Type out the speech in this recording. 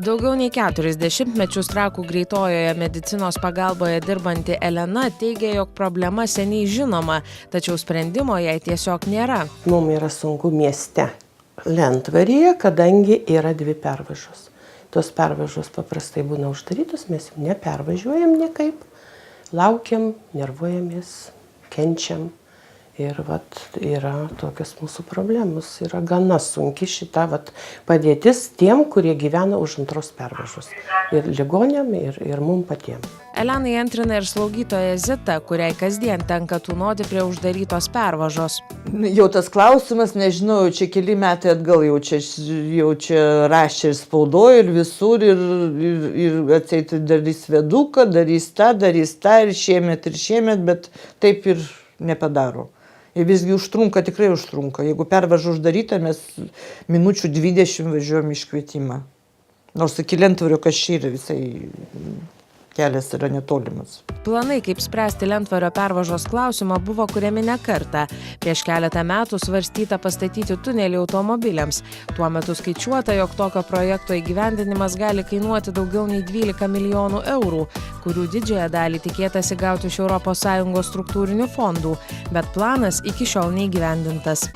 Daugiau nei 40 metus trakų greitojoje medicinos pagalboje dirbanti Elena teigia, jog problema seniai žinoma, tačiau sprendimo jai tiesiog nėra. Mums yra sunku mieste Lentvaryje, kadangi yra 2 pervažos. Tos pervažos paprastai būna uždarytos, mes jų nepervažiuojam niekaip, laukiam, nervuojamės, kenčiam. Ir yra tokios mūsų problemos. Yra gana sunki šita padėtis tiem, kurie gyvena už 2 pervažos. Ir ligoniam, ir mums patiems. Elenai antrina ir slaugytoja Zita, kuriai kasdien tenka tūnoti prie uždarytos pervažos. Jau tas klausimas, nežinau, čia keli metai atgal jau čia rašė ir spaudoje, ir visur, ir atseit darys veduką, darys tą, ir šiemet, bet taip ir nepadaro. Ir visgi tikrai užtrunka. Jeigu pervaža uždaryta, mes minučių 20 važiuojam iškvietimą. Nors iki Lentvario kažkaip visai kelias yra netolimas. Planai, kaip spręsti Lentvario pervažos klausimą, buvo kuriami ne kartą. Prieš keletą metų svarstyta pastatyti tunelį automobiliams. Tuo metu skaičiuota, jog tokio projekto įgyvendinimas gali kainuoti daugiau nei 12 milijonų eurų, kurių didžiąją dalį tikėtasi gauti iš ES struktūrinių fondų, bet planas iki šiol neįgyvendintas.